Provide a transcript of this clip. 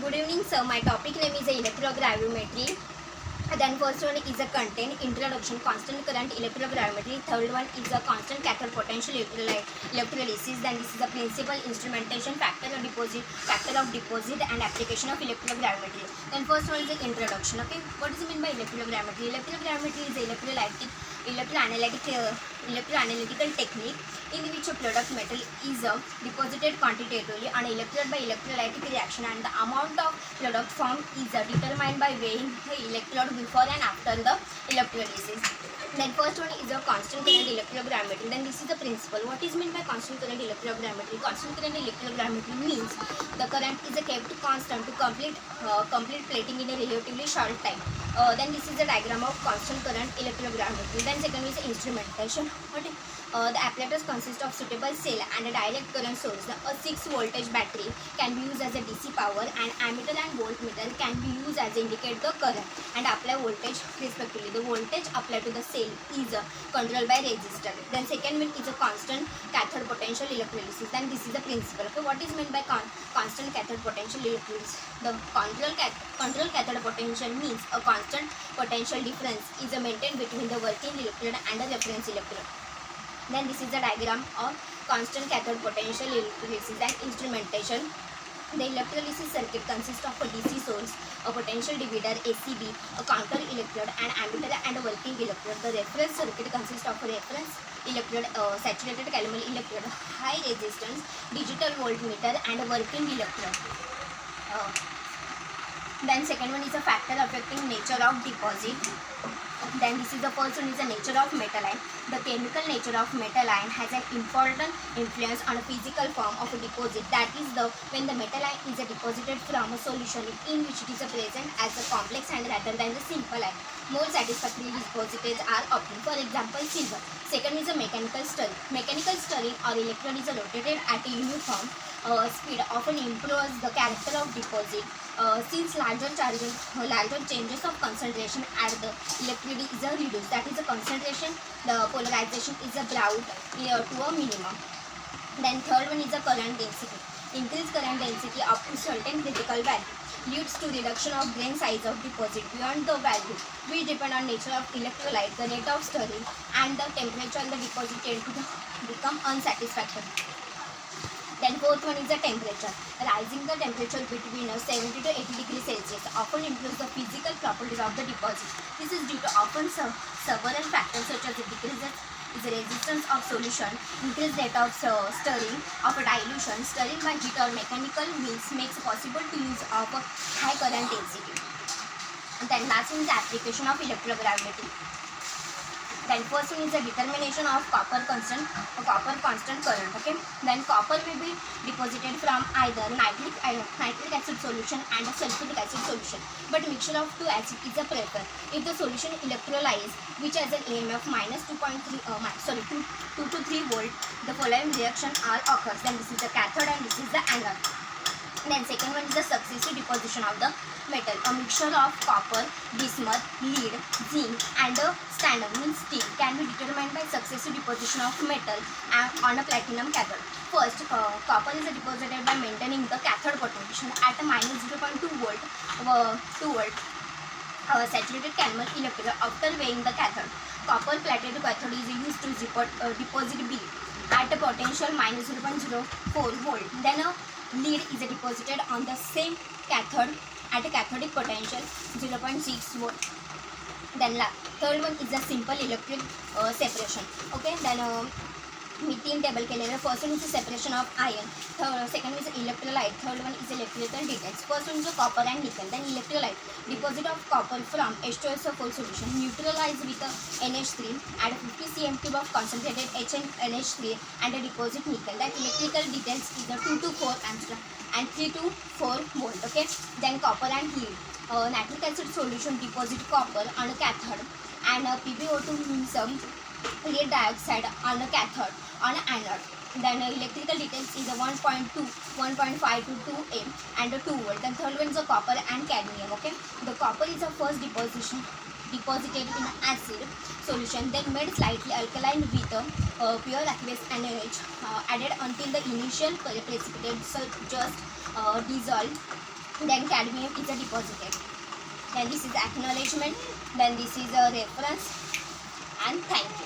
Good evening, sir. My topic name is electrogravimetry. Then first one is a content introduction, constant current electrogravimetry. Third one is a constant cathode potential electrolysis. Then this is a principal instrumentation, factor of deposit and application of electrogravimetry. Then first one is the introduction. Okay, what does it mean by electrogravimetry? Electrogravimetry is electroanalytical technique in which a product metal is deposited quantitatively on electrode by electrolytic reaction, and the amount of product formed is determined by weighing the electrode before and after the electrolysis. Then first one is a constant current electrogravimetry. Then this is the principle. What is meant by constant current electrogravimetry? Constant current electrogravimetry means the current is kept constant to complete plating in a relatively short time. Then this is the diagram of constant current electrogravimetry. Then second is instrumentation. The apparatus consists of suitable cell and a direct current source. A 6 voltage battery can be used as a DC power, and ammeter and voltmeter can be used as indicate the current and apply voltage respectively. The voltage applied to the cell is controlled by resistor. Then second one is a constant cathode potential electrolysis. Then this is the principle. Okay, what is meant by constant cathode potential electrolysis? The control cathode potential means a constant potential difference is maintained between the working electrode and the reference electrode. Then this is the diagram of constant cathode potential electrolysis and instrumentation. The electrolysis circuit consists of a DC source, a potential divider ACB, a counter electrode, an ammeter and a working electrode. The reference circuit consists of a reference electrode, saturated calamine electrode, high resistance, digital voltmeter and a working electrode. Then second one is a factor affecting nature of deposit. Then this is the first one is the nature of metal ion. The chemical nature of metal ion has an important influence on a physical form of a deposit. That is when the metal ion is deposited from a solution in which it is present as a complex and rather than the simple ion. More satisfactory deposits are obtained. For example, silver. Second is a mechanical stirring. Mechanical stirring or electrode is rotated at a uniform speed often improves the character of deposit. Since larger changes of concentration at the electrode is reduced, that is the concentration, the polarization is brought to a minimum. Then third one is the current density. Increased current density up to certain critical value leads to reduction of grain size of deposit beyond the value, which depend on nature of electrolyte, the rate of stirring, and the temperature on the deposit tend to become unsatisfactory. Then fourth one is the temperature. Rising the temperature between 70 to 80 degrees Celsius often improves the physical properties of the deposit. This is due to often several factors such as the decreases resistance of solution, increased rate of stirring of a dilution, stirring by heat or mechanical means makes possible to use of a high current density. And then last one is the application of electrogravimetry. Then first one is the determination of copper constant current. Okay. Then copper will be deposited from either nitric acid solution and a sulfuric acid solution, but mixture of two acids is a preferred. If the solution electrolyzes, which has an EMF minus 2 to 3 volt, the following reaction all occurs. Then this is the cathode and this is the anode. Then second one is the successive deposition of the metal. A mixture of copper, bismuth, lead, zinc and stannum means steel can be determined by successive deposition of metal on a platinum cathode. First, copper is deposited by maintaining the cathode potential at a minus 0.2 volt, saturated calamine electrode. After weighing the cathode, copper plated cathode is used to deposit B at a potential minus 0.04 volt. Then a lead is deposited on the same cathode at a cathodic potential 0.6 volt. Then third one is a simple electric separation. Okay. Then me 3 table केलेलं. First one is the separation of ion, second one is electrolyte, third one is electrical details. First one is copper and nickel. Then electrolyte, deposit of copper from H2SO4 solution, neutralize with NH3, add 50 cm cube of concentrated HNH3 and deposit nickel. That electrical details is 2 to 4 angstrom and 3 to 4 volt. Okay. Then copper and lead, nitric acid solution deposit copper on a cathode and PbO2 means lead dioxide on a cathode on an anode. Then electrical details is 1.2, 1.5 to 2 m and 2 volt. Then third one is copper and cadmium. Okay. The copper is the first deposited in acid solution, then made slightly alkaline with pure aqueous NaOH added until the initial precipitate just dissolved. Then then cadmium is a deposited. Then this is acknowledgement, then this is a reference, and thank you.